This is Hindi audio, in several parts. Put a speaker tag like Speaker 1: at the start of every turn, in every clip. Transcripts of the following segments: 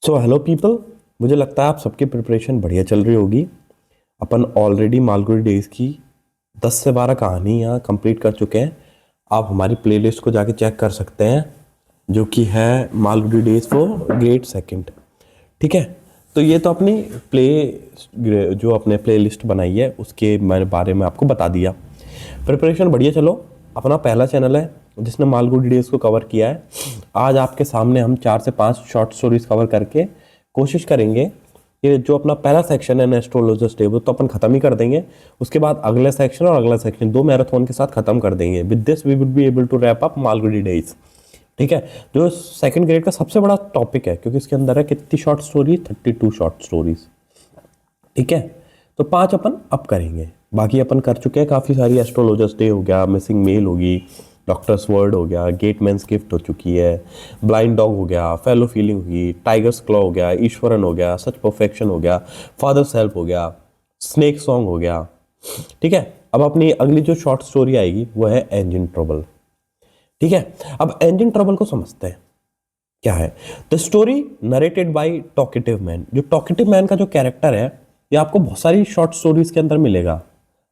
Speaker 1: सो हेलो पीपल, मुझे लगता है आप सबकी प्रिपरेशन बढ़िया चल रही होगी। अपन ऑलरेडी मालगुडी डेज की 10 से 12 कहानियाँ कंप्लीट कर चुके हैं। आप हमारी प्लेलिस्ट को जाके चेक कर सकते हैं, जो कि है Malgudi days for grade second. ठीक है, तो ये तो अपनी जो अपने प्लेलिस्ट बनाई है उसके बारे में आपको बता दिया। प्रिपरेशन बढ़िया चलो। अपना पहला चैनल है जिसने मालगुडी डेज को कवर किया है। आज आपके सामने हम 4 से 5 शॉर्ट स्टोरीज कवर करके कोशिश करेंगे कि जो अपना पहला सेक्शन है एस्ट्रोलॉजर्स डे वो तो अपन खत्म ही कर देंगे। उसके बाद अगला सेक्शन और अगला सेक्शन दो मैराथन के साथ खत्म कर देंगे। With this we would be able to wrap up Malgudi Days. ठीक है, जो सेकंड ग्रेड का सबसे बड़ा टॉपिक है, क्योंकि इसके अंदर है कितनी शॉर्ट स्टोरी, 32 शॉर्ट स्टोरीज। ठीक है, तो 5 अपन अब करेंगे, बाकी अपन कर चुके हैं काफ़ी सारी। एस्ट्रोलॉजर्स डे हो गया, मिसिंग मेल होगी, डॉक्टर्स वर्ड हो गया, गेटमैन्स गिफ्ट हो चुकी है, ब्लाइंड डॉग हो गया, फेलो फीलिंग होगी, टाइगर्स क्लॉ हो गया, ईश्वरन हो गया, सच परफेक्शन हो गया, फादर्स हेल्प हो गया, स्नेक सॉन्ग हो गया। ठीक है, अब अपनी अगली जो शॉर्ट स्टोरी आएगी वो है इंजन ट्रबल। ठीक है, अब इंजन ट्रबल को समझते हैं क्या है। The story narrated by talkative man. जो टॉकेटिव मैन का जो कैरेक्टर है ये आपको बहुत सारी शॉर्ट स्टोरीज के अंदर मिलेगा,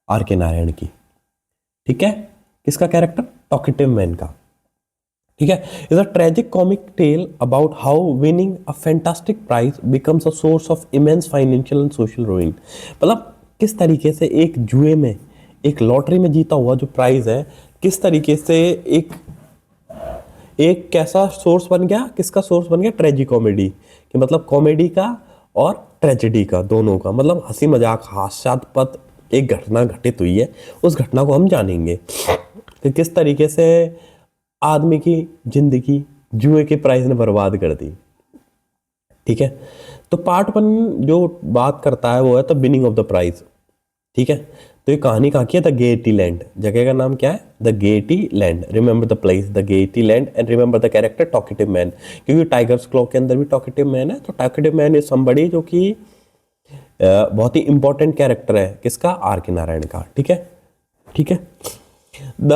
Speaker 1: आर के नारायण की। ठीक है, किसका कैरेक्टर? टॉकेटिव मैन का। ठीक है, is a tragic comic tale about how winning a fantastic prize becomes a source of immense financial and social ruin. मतलब किस तरीके से एक जुए में, एक लॉटरी में जीता हुआ जो प्राइज है, किस तरीके से एक एक कैसा सोर्स बन गया, किसका सोर्स बन गया? ट्रेजिक कॉमेडी, कि मतलब कॉमेडी का और ट्रेजेडी का, दोनों का, मतलब हंसी मजाक हास्यास्पद एक घटना घटित हुई है। उस घटना को हम जानेंगे कि किस तरीके से आदमी की जिंदगी जुए के प्राइस ने बर्बाद कर दी। ठीक है, तो पार्ट 1 जो बात करता है वो है the winning of the prize. ठीक है, तो ये कहानी कहाँ की है? The Gaiety Land. जगह का नाम क्या है? The Gaiety Land. Remember the place the Gaiety Land and remember the character talkative man, क्योंकि टाइगर्स क्लॉ के अंदर भी टॉकेटिव मैन है। तो टॉकेटिव मैन इज समबडी जो कि बहुत ही इंपॉर्टेंट कैरेक्टर है। किसका? आर के नारायण का। ठीक है, ठीक है। The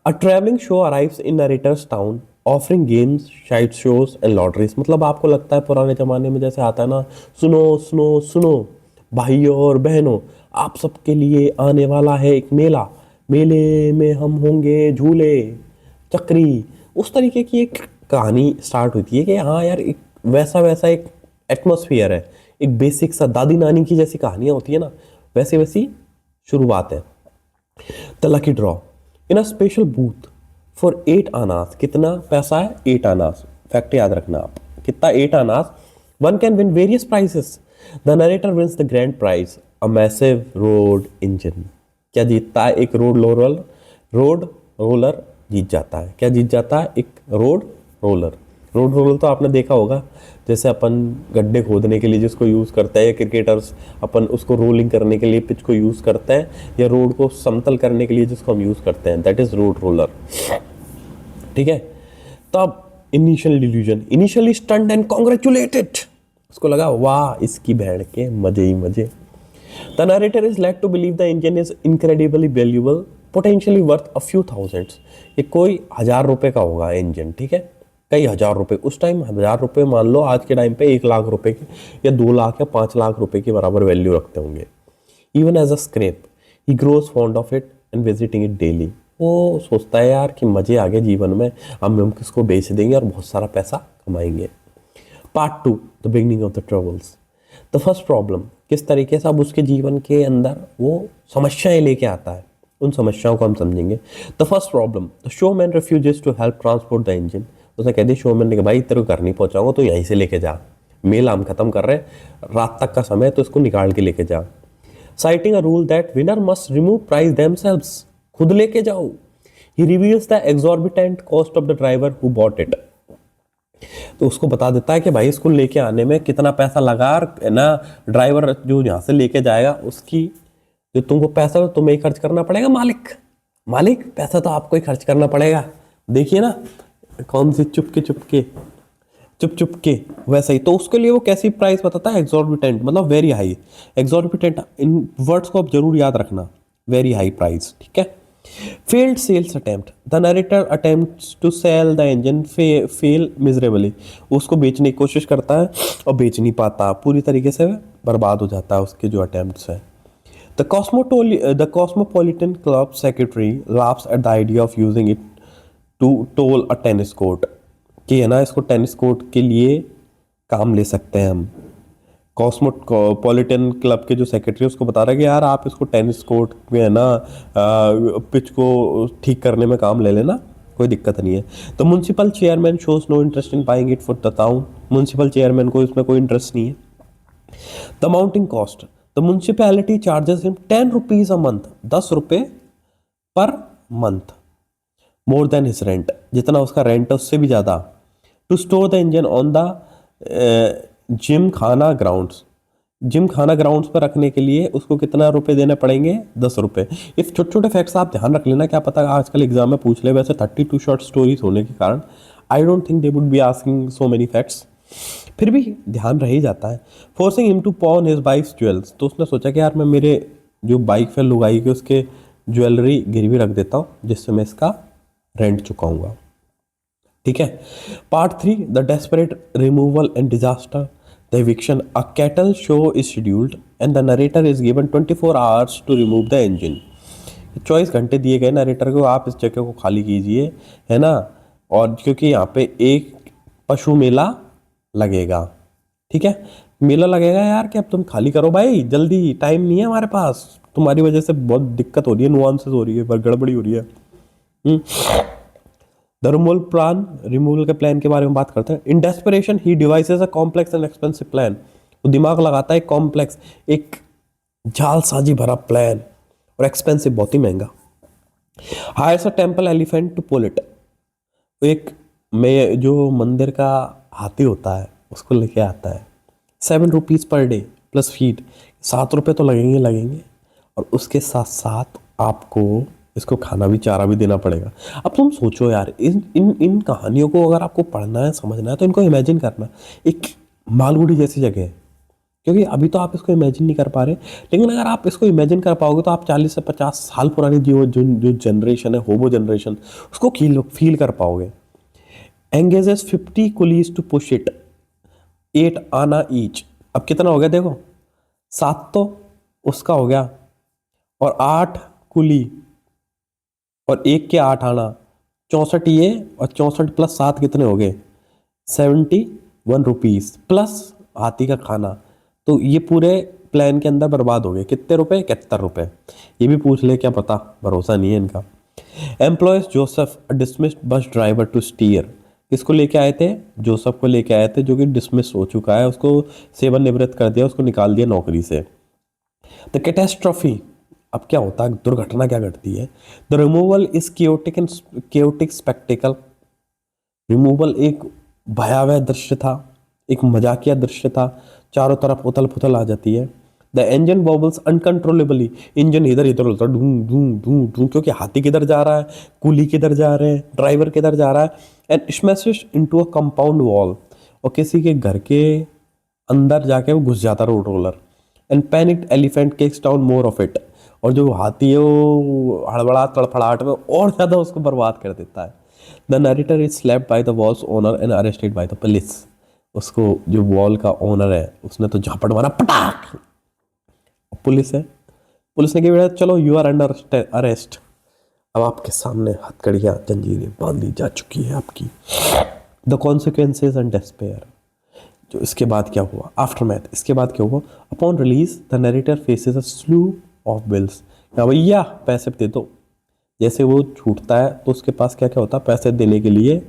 Speaker 1: a travelling show arrives in narrator's town offering games, side shows and lotteries. मतलब आपको लगता है पुराने जमाने में जैसे आता है ना, सुनो सुनो सुनो भाइयों और बहनों, आप सबके लिए आने वाला है एक मेला, मेले में हम होंगे झूले चक्री। उस तरीके की एक कहानी स्टार्ट होती है कि हाँ यार, एक वैसा वैसा एक एटमोसफियर है, एक बेसिक सा दादी नानी की जैसी कहानियां होती है ना, वैसे वैसी शुरुआत है। The lucky draw in a special booth for 8 Anas. कितना पैसा है? 8 आनास। फैक्ट याद रखना आप, कितना? 8 annas. One can win various prizes. The narrator wins the grand prize, a massive road engine. क्या जीतता है? एक रोड रोलर जीत जाता है। क्या जीत जाता है? एक रोड रोलर। रोड रोलर तो आपने देखा होगा, जैसे अपन गड्ढे खोदने के लिए जिसको यूज़ करते हैं, या क्रिकेटर्स अपन उसको रोलिंग करने के लिए पिच को यूज़ करते हैं, या रोड को समतल करने के लिए जिसको हम यूज़ करते हैं, दैट इज़ रोड रोलर। ठीक है, तब initial delusion, initially stunned and congratulated. उसको लगा वाह इसकी बहन के मजे ही मजे। The narrator is led to believe the engine is incredibly valuable, potentially worth a few thousands. ये कोई 1000 रुपए का होगा इंजन। ठीक है, कई हजार रुपए। उस टाइम 1000 रुपए मान लो आज के टाइम पे 1 लाख रुपए की, या 2 लाख या 5 लाख रुपए के बराबर वैल्यू रखते होंगे। Even as a scrap he grows fond of it and visiting it daily. वो सोचता है यार कि मजे आ गए जीवन में, अब हम किसको बेच देंगे और बहुत सारा पैसा कमाएंगे। Part 2 the beginning of the troubles. The first problem, किस तरीके से अब उसके जीवन के अंदर वो समस्याएं लेके आता है, उन समस्याओं को हम समझेंगे। The first problem, the showman refuses to help transport the engine. उसने कह दिया शोमैन ने कि भाई तेरे को घर नहीं पहुंचाऊंगा तो यहीं से लेके जा, मेला हम खत्म कर रहे हैं, रात तक का समय तो इसको निकाल के लेके जा। Citing a rule that winner must remove prize themselves, खुद लेके जाओ। He reveals the exorbitant cost of the driver who bought it. तो उसको बता देता है कि भाई इसको लेके आने में कितना पैसा लगा, और ना ड्राइवर जो यहाँ से लेके जाएगा उसकी जो तुमको पैसा तो तुम्हें ही खर्च करना पड़ेगा। मालिक मालिक पैसा तो आपको ही खर्च करना पड़ेगा। देखिए ना कौन सी चुप चुप के वैसा ही। तो उसके लिए वो कैसी प्राइस बताता है? एग्जॉर्बिटेंट, मतलब वेरी हाई। एग्जॉर्बिटेंट इन वर्ड्स को आप जरूर याद रखना, वेरी हाई प्राइस। ठीक है, Failed sales attempt. The narrator attempts to sell the engine, fail miserably. उसको बेचने की कोशिश करता है और बेच नहीं पाता, पूरी तरीके से बर्बाद हो जाता है उसके जो अटेम्प्ट्स हैं. The Cosmopolitan Club secretary laughs at the idea of using it to toll a tennis court. कि है ना, इसको टेनिस कोर्ट के लिए काम ले सकते हैं हम. कॉस्मोपॉलिटन क्लब के जो सेक्रेटरी उसको बता रहा है कि यार आप इसको टेनिस कोर्ट में है ना पिच को ठीक करने में काम ले लेना, कोई दिक्कत नहीं है. तो municipal chairman shows no interest in buying it for the town. Municipal chairman को इसमें कोई इंटरेस्ट नहीं है. The mounting cost. The municipality charges him 10 rupees a month, 10 रुपये per month, more than his rent, जितना उसका रेंट है उससे भी ज़्यादा. To store the engine on the gymkhana grounds. Gymkhana grounds पर रखने के लिए उसको कितना रुपए देने पड़ेंगे? 10 रुपये. इफ छोटे छोटे फैक्ट्स आप ध्यान रख लेना, क्या पता आजकल एग्जाम में पूछ ले. वैसे 32 शॉर्ट स्टोरीज होने के कारण I don't think they would be asking so many facts, फिर भी ध्यान रह ही जाता है. Forcing him to pawn his wife's jewels. तो उसने सोचा कि यार मैं मेरे जो बाइक पे लुगाई के उसके ज्वेलरी गिरवी रख देता हूँ, जिससे मैं इसका रेंट चुकाऊंगा. ठीक है. Part 3, the desperate removal and disaster, the eviction. A cattle show is scheduled and the narrator is given 24 hours to remove the engine. 24 घंटे दिए गए नरेटर को, आप इस जगह को खाली कीजिए, है ना. और क्योंकि यहाँ पे एक पशु मेला लगेगा. ठीक है, मेला लगेगा यार, कि अब तुम खाली करो भाई, जल्दी, टाइम नहीं है हमारे पास, तुम्हारी वजह से बहुत दिक्कत हो रही है, नुआंसेस हो रही है, गड़बड़ी हो रही है. द रिमूवल के प्लान के बारे में बात करते हैं. In desperation he devises a complex and expensive plan. वो दिमाग लगाता है कॉम्प्लेक्स, एक जालसाजी भरा प्लान, और एक्सपेंसिव, बहुत ही महंगा. Hires a temple elephant to pull it. एक में जो मंदिर का हाथी होता है उसको लेके आता है. 7 rupees per debt plus feed. 7 रुपये तो लगेंगे लगेंगे, और उसके साथ साथ आपको इसको खाना भी, चारा भी देना पड़ेगा. अब तुम सोचो यार, इन इन इन कहानियों को अगर आपको पढ़ना है, समझना है, तो इनको इमेजिन करना. एक मालगुडी जैसी जगह है, क्योंकि अभी तो आप इसको इमेजिन नहीं कर पा रहे, लेकिन अगर आप इसको इमेजिन कर पाओगे तो आप 40 से 50 साल पुरानी जो जो जो जनरेशन है, होमो जनरेशन, उसको फील कर पाओगे. Engages 50 coolies to push it, 8 anna each. अब कितना हो गया देखो, 7 तो उसका हो गया, और 8 कुली, और 1 के 8 आना, 64 ये, और 64 प्लस 7 कितने हो गए? 71 रुपीज़ प्लस हाथी का खाना. तो ये पूरे प्लान के अंदर बर्बाद हो गए. कितने रुपए? 71 रुपये. ये भी पूछ ले, क्या पता, भरोसा नहीं है इनका. Employs Joseph, dismissed bus driver to steer. किसको लेके आए थे? जोसेफ को लेके आए थे, जो कि डिसमिस हो चुका है, उसको सेवानिवृत्त कर दिया, उसको निकाल दिया नौकरी से. The catastrophe. अब क्या होता है, दुर्घटना क्या घटती है? The removal is chaotic spectacled. Removal एक भयावह दृश्य था, एक मजाकिया दृश्य था. चारों तरफ उथल पुथल आ जाती है. The engine वॉबल्स uncontrollably. इंजन इधर इधर होता है, ढूं ढूं ढूं ढूं, क्योंकि हाथी किधर जा रहा है, कूली किधर जा रहे हैं, ड्राइवर किधर जा रहा है. And smashes into a compound wall. और किसी के घर के अंदर जाके वो घुस जाता road roller. And panicked elephant cakes down more of it. और जो हाथी है वो हड़बड़ा तड़फड़ाहट में और ज़्यादा उसको बर्बाद कर देता है. The narrator is slapped by the walls owner and arrested by the police. उसको जो वॉल का ओनर है उसने तो झापड़ मारा, पटाख. पुलिस है, पुलिस ने कहा चलो यू आर अंडर अरेस्ट. अब आपके सामने हथकड़ियाँ, जंजीरें बांधी जा चुकी है आपकी. The consequences and despair. जो इसके बाद क्या हुआ, आफ्टर मैथ, इसके बाद क्या हुआ? Upon release the narrator faces a स्लू of bills. क्या भैया पैसे दे दो. जैसे वो छूटता है तो उसके पास क्या क्या होता है, पैसे देने के लिए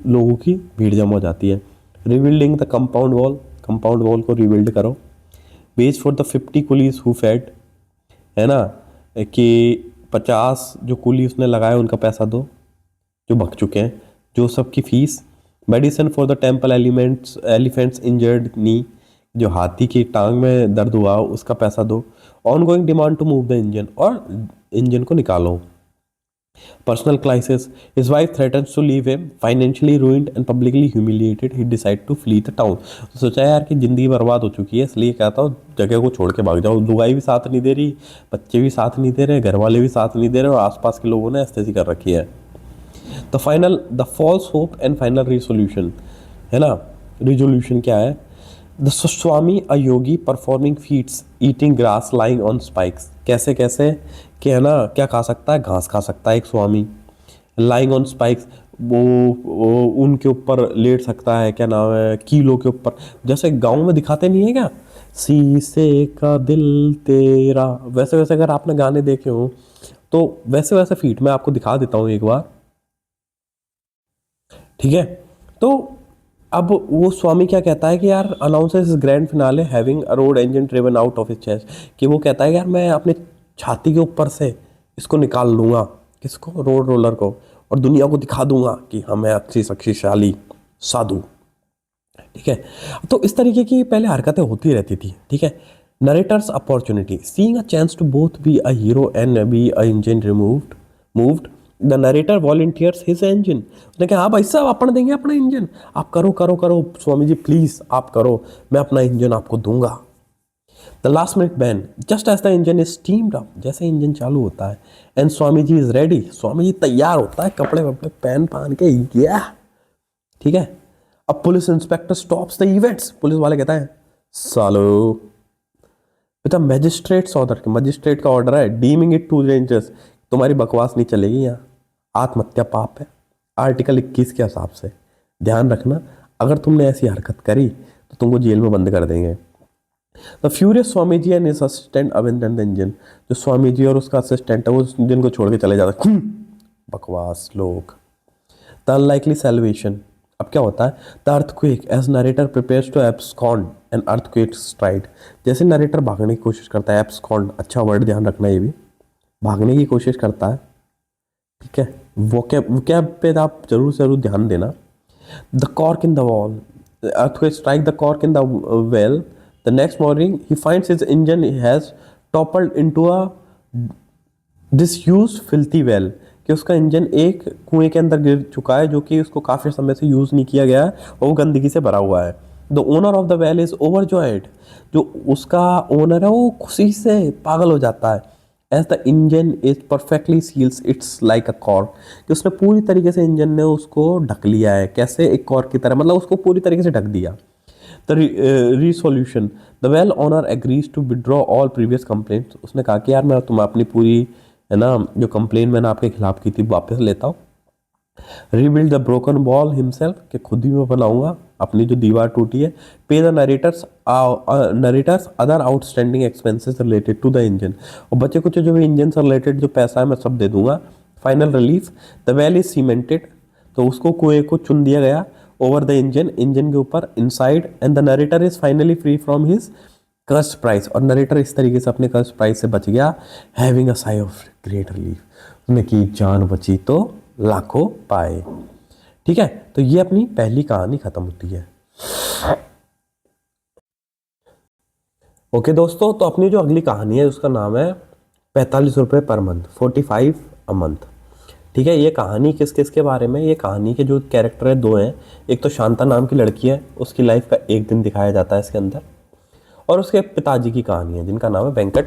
Speaker 1: लोगों की भीड़ जमा हो जाती है. Rebuilding the compound wall. Compound wall को रिबिल्ड करो. Wages for the 50 coolies who fed, है ना, कि 50 जो कुली उसने लगाए उनका पैसा दो जो भग चुके हैं. जो सबकी fees. Medicine for the temple elephant's injured knee. जो हाथी की टांग में दर्द हुआ उसका पैसा दो. Ongoing demand to move the engine. और इंजन को निकालो. Personal crisis. His wife threatens to leave him. Financially ruined and publicly humiliated, he decided to flee the town. तो सोचा यार कि ज़िंदगी बर्बाद हो चुकी है, इसलिए कहता हूँ जगह को छोड़ के भाग जाओ। लुगाई भी साथ नहीं दे रही, बच्चे भी साथ नहीं दे रहे, घर वाले भी साथ नहीं दे रहे, और आसपास के लोगों ने ऐसी कर रखी है। The false hope and final resolution, है ना। रिजोल्यूशन क्या है? The swami a yogi performing feats, eating grass, lying on spikes. कैसे कैसे कि है ना, क्या खा सकता है? घास खा सकता है एक स्वामी। लाइंग ऑन स्पाइक्स, वो उनके ऊपर लेट सकता है, क्या नाम है, कीलों के ऊपर। जैसे गांव में दिखाते नहीं है क्या, शीशे का दिल तेरा, वैसे वैसे अगर आपने गाने देखे हो तो वैसे वैसे फीट मैं आपको दिखा देता हूँ एक बार, ठीक है। तो अब वो स्वामी क्या कहता है कि यार, announces grand finale having a road engine driven out of his chest, कि वो कहता है यार मैं अपने छाती के ऊपर से इसको निकाल लूंगा, किसको? रोड रोलर को, और दुनिया को दिखा दूंगा कि हाँ मैं अच्छी शक्तिशाली साधु, ठीक है। तो इस तरीके की पहले हरकतें होती रहती थी, ठीक है। Narrator's opportunity, seeing a chance to both be a hero and be a engine removed moved the narrator volunteers his engine. उसने कहा हाँ भाई साहब, अपन देंगे अपना इंजन, आप करो करो करो स्वामी जी प्लीज आप करो, मैं अपना इंजन आपको दूंगा। The last minute ban, just as the engine is steamed up, जैसे इंजन चालू होता है, and Swami ji is ready, Swami ji तैयार होता है, कपड़े वपड़े पहन के, या ठीक है। अब police inspector stops the events, police वाले कहता है सालो, बेटा मजिस्ट्रेट का ऑर्डर है, डीमिंग इट टू डेंजरस, तुम्हारी बकवास नहीं चलेगी यहाँ, आत्महत्या पाप है आर्टिकल 21 के हिसाब से, ध्यान रखना, अगर तुमने ऐसी हरकत करी तो तुमको जेल में बंद कर देंगे। The furious swami ji and his assistant abandon the engine, जो स्वामी जी और उसका असिस्टेंट है वो इंजन को छोड़ के चले जाते हैं। बकवास लोग। द अनलाइकली सेल्वेशन, अब क्या होता है? The earthquake, as narrator prepares to abscond an earthquake stride, जैसे नरेटर भागने की कोशिश करता है, एब्सकॉन्ड अच्छा वर्ड ध्यान रखना, ये भी भागने की कोशिश करता है, ठीक है। वोकैब पे आप जरूर जरूर ध्यान देना। The cork in the wall, earthquake strike the cork in the well. The next morning, he finds his engine has toppled into a disused filthy well, कि उसका इंजन एक कुएं के अंदर गिर चुका है जो कि उसको काफ़ी समय से यूज़ नहीं किया गया है और वो गंदगी से भरा हुआ है। The owner of the well is overjoyed, जो उसका ओनर है वो खुशी से पागल हो जाता है। As the engine is perfectly seals its like a cork, कि उसने पूरी तरीके से इंजन ने उसको ढक लिया है, कैसे? एक कॉर्क की तरह, मतलब उसको पूरी तरीके से ढक दिया। The resolution, the well owner agrees to withdraw all previous complaints, उसने कहा कि यार मैं तुम अपनी पूरी, है ना, जो कंप्लेन मैंने आपके खिलाफ की थी वापस लेता हूँ। Rebuild the broken wall himself, कि खुद ही मैं बनाऊंगा अपनी जो दीवार टूटी है। Pay the narrator's other outstanding expenses related to the engine, और बच्चे कुछ जो भी इंजन से रिलेटेड जो पैसा है मैं सब दे दूंगा। Final relief, the well is cemented, तो उसको कुएं को चुन दिया गया ओवर द इंजन, इंजन के ऊपर inside, and the narrator is finally free from his cursed price, और नरेटर इस तरीके से अपने कर्स्ट प्राइस से बच गया। Having a sigh of great relief, उसने की जान बची तो लाखों पाए, ठीक है। तो ये अपनी पहली कहानी खत्म होती है। ओके दोस्तों, तो अपनी जो अगली कहानी है उसका नाम है 45 रुपये पर मंथ, 45 अ मंथ, ठीक है। ये कहानी किस किस के बारे में? ये कहानी के जो कैरेक्टर है दो हैं, एक तो शांता नाम की लड़की है, उसकी लाइफ का एक दिन दिखाया जाता है इसके अंदर, और उसके पिताजी की कहानी है जिनका नाम है वेंकट